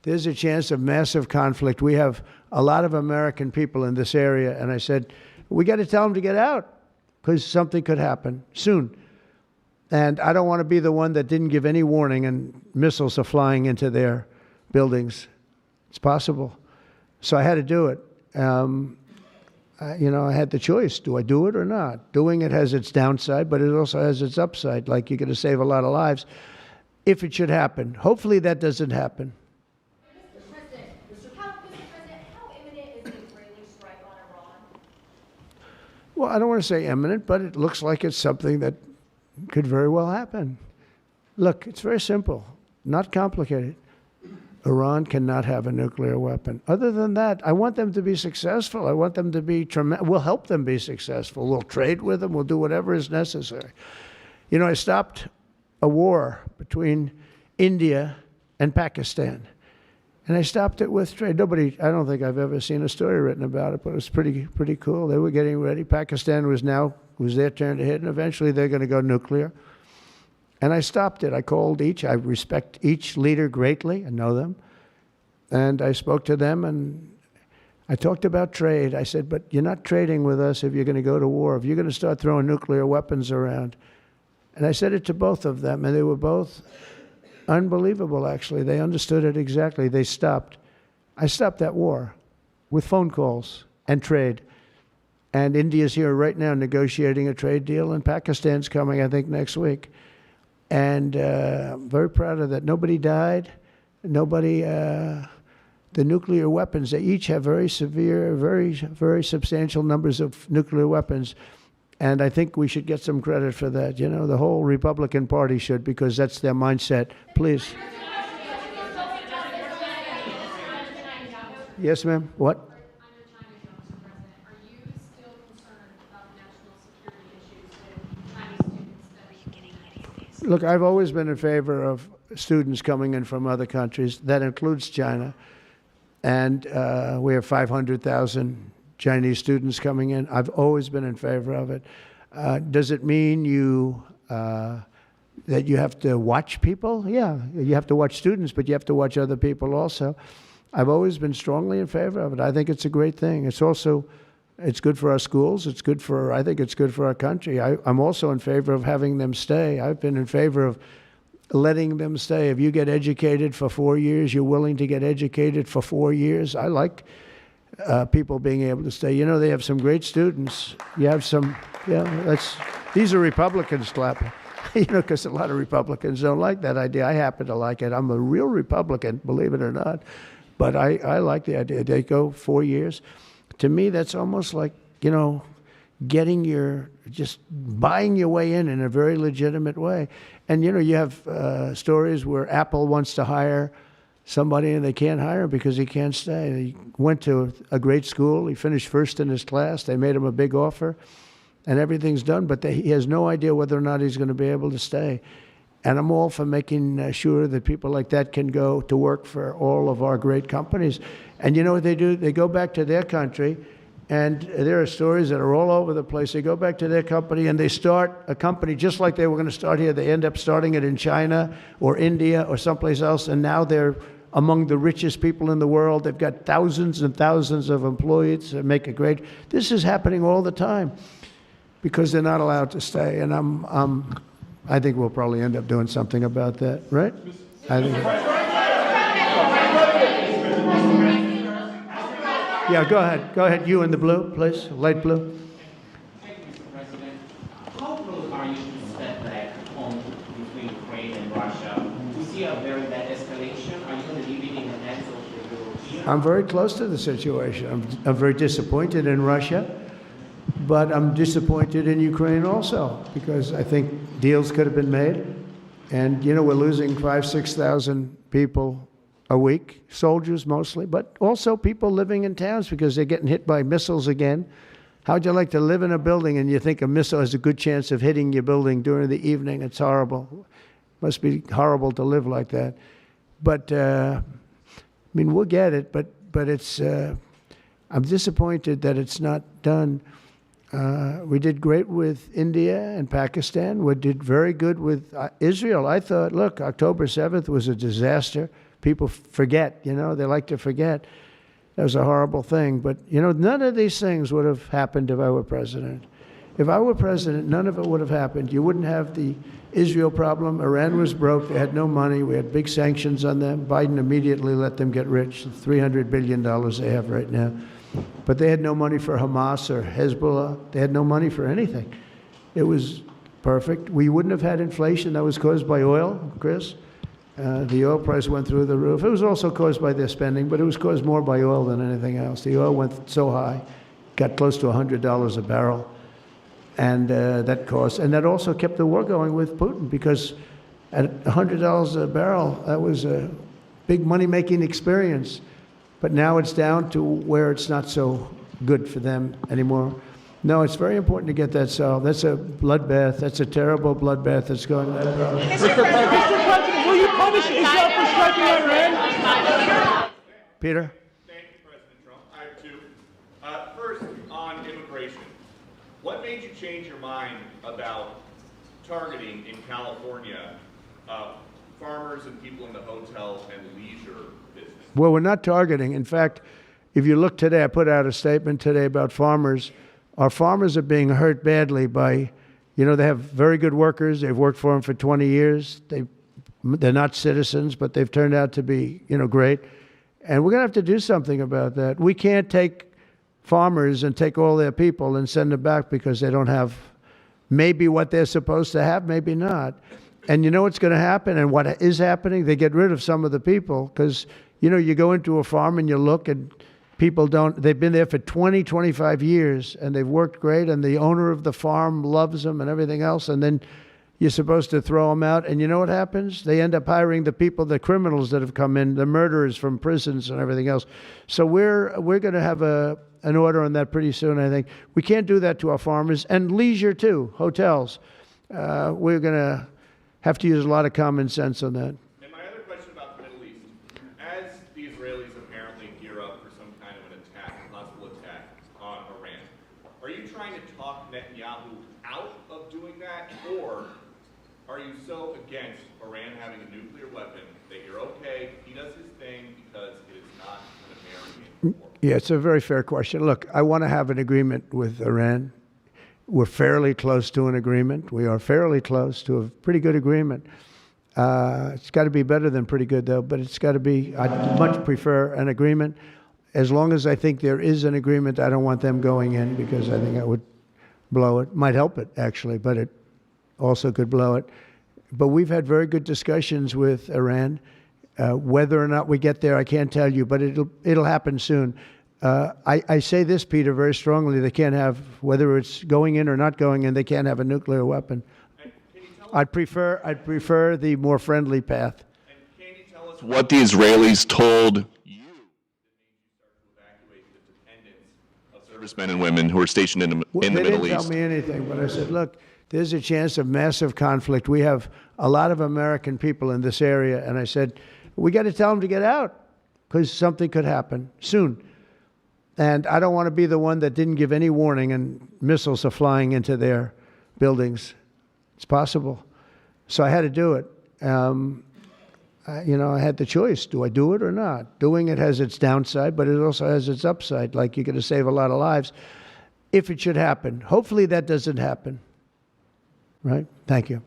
There's a chance of massive conflict. We have a lot of American people in this area, and I said, we got to tell them to get out because something could happen soon. And I don't want to be the one that didn't give any warning and missiles are flying into their buildings. It's possible. So I had to do it. I had the choice. Do I do it or not? Doing it has its downside, but it also has its upside. Like, you're going to save a lot of lives if it should happen. Hopefully that doesn't happen. Mr. President, how imminent is an Israeli strike on Iran? Well, I don't want to say imminent, but it looks like it's something that could very well happen. Look, it's very simple, not complicated. Iran cannot have a nuclear weapon. Other than that, I want them to be successful. I want them to be tremendous. We'll help them be successful. We'll trade with them. We'll do whatever is necessary. You know, I stopped a war between India and Pakistan. And I stopped it with trade. I don't think I've ever seen a story written about it, but it was pretty cool. They were getting ready. Pakistan was their turn to hit, and eventually they're going to go nuclear. And I stopped it. I called each. I respect each leader greatly. I know them. And I spoke to them, and I talked about trade. I said, but you're not trading with us if you're going to go to war, if you're going to start throwing nuclear weapons around. And I said it to both of them, and they were both unbelievable, actually. They understood it exactly. They stopped. I stopped that war with phone calls and trade. And India's here right now negotiating a trade deal, and Pakistan's coming, I think, next week. And I'm very proud of that. Nobody died. The nuclear weapons, they each have very severe, very substantial numbers of nuclear weapons. And I think we should get some credit for that. You know, the whole Republican Party should, because that's their mindset. Please. Yes, ma'am. What? Look, I've always been in favor of students coming in from other countries. That includes China. And we have 500,000 Chinese students coming in. I've always been in favor of it. Does it mean that you have to watch people? Yeah, you have to watch students, but you have to watch other people also. I've always been strongly in favor of it. I think it's a great thing. It's good for our schools. I think it's good for our country. I'm also in favor of having them stay. I've been in favor of letting them stay. If you get educated for 4 years, you're willing to get educated for 4 years. I like people being able to stay. You know, they have some great students. You have some, these are Republicans clapping, you know, because a lot of Republicans don't like that idea. I happen to like it. I'm a real Republican, believe it or not. But I like the idea. They go 4 years. To me, that's almost like, you know, just buying your way in a very legitimate way. And, you know, you have stories where Apple wants to hire somebody and they can't hire him because he can't stay. He went to a great school. He finished first in his class. They made him a big offer and everything's done, but he has no idea whether or not he's going to be able to stay. And I'm all for making sure that people like that can go to work for all of our great companies. And you know what they do? They go back to their country, and there are stories that are all over the place. They go back to their company, and they start a company just like they were going to start here. They end up starting it in China or India or someplace else, and now they're among the richest people in the world. They've got thousands and thousands of employees that make it great. This is happening all the time because they're not allowed to stay. And I think we'll probably end up doing something about that, right? I think. Yeah, go ahead. Go ahead. You in the blue, please. Light blue. Thank you, Mr. President. How close are you to setback home between Ukraine and Russia? We see a very bad escalation. Are you going to leave it in the hands of the Europeans? I'm very close to the situation. I'm very disappointed in Russia, but I'm disappointed in Ukraine also because I think deals could have been made. And, you know, we're losing 5,000, 6,000 people a week, soldiers mostly, but also people living in towns because they're getting hit by missiles again. How'd you like to live in a building and you think a missile has a good chance of hitting your building during the evening? It's horrible. Must be horrible to live like that. But, I mean, we'll get it, but it's, I'm disappointed that it's not done. We did great with India and Pakistan. We did very good with Israel. I thought, look, October 7th was a disaster. people forget, you know, they like to forget. That was a horrible thing. But, you know, none of these things would have happened if I were president. If I were president, none of it would have happened. You wouldn't have the Israel problem. Iran was broke. They had no money. We had big sanctions on them. Biden immediately let them get rich, $300 billion they have right now. But they had no money for Hamas or Hezbollah. They had no money for anything. It was perfect. We wouldn't have had inflation that was caused by oil, Chris. The oil price went through the roof. It was also caused by their spending, but it was caused more by oil than anything else. The oil went so high, got close to $100 a barrel. And that also kept the war going with Putin, because at $100 a barrel, that was a big money-making experience. But now it's down to where it's not so good for them anymore. No, it's very important to get that solved. That's a bloodbath. That's a terrible bloodbath that's going on. Mr. President, will you punish Israel for striking Iran? Peter? Thank you, President Trump. I have two. First, on immigration. What made you change your mind about targeting in California farmers and people in the hotel and leisure business? Well, we're not targeting. In fact, if you look today, I put out a statement today about farmers. Our farmers are being hurt badly by, you know, they have very good workers. They've worked for them for 20 years. They're not citizens, but they've turned out to be, you know, great. And we're going to have to do something about that. We can't take farmers and take all their people and send them back because they don't have maybe what they're supposed to have, maybe not. And you know what's going to happen and what is happening? They get rid of some of the people because, you know, you go into a farm and you look and people they've been there for 20, 25 years and they've worked great and the owner of the farm loves them and everything else. And then you're supposed to throw them out. And you know what happens? They end up hiring the people, the criminals that have come in, the murderers from prisons and everything else. So we're going to have an order on that pretty soon, I think. We can't do that to our farmers. And leisure, too, hotels. We're going to have to use a lot of common sense on that. And my other question about the Middle East. As the Israelis apparently gear up for some kind of an attack, a possible attack on Iran, are you trying to talk Netanyahu out of doing that? Or are you so against Iran having a nuclear weapon that you're okay, he does his thing because it is not an American war? Yeah, it's a very fair question. Look, I want to have an agreement with Iran. We're fairly close to an agreement. We are fairly close to a pretty good agreement. It's got to be better than pretty good, though, but it's got to be, I'd much prefer an agreement. As long as I think there is an agreement, I don't want them going in because I think that would blow it. Might help it, actually, but it also could blow it. But we've had very good discussions with Iran. Whether or not we get there, I can't tell you, but it'll happen soon. I say this, Peter, very strongly. They can't have, whether it's going in or not going in, they can't have a nuclear weapon. I'd prefer the more friendly path. And can you tell us what the Israelis told you that made you start to evacuate the dependents of servicemen and women who are stationed in the Middle East? They didn't tell me anything, but I said, look, there's a chance of massive conflict. We have a lot of American people in this area, and I said, we got to tell them to get out because something could happen soon. And I don't want to be the one that didn't give any warning and missiles are flying into their buildings. It's possible. So I had to do it. I had the choice. Do I do it or not? Doing it has its downside, but it also has its upside. Like you're going to save a lot of lives if it should happen. Hopefully that doesn't happen. Right? Thank you.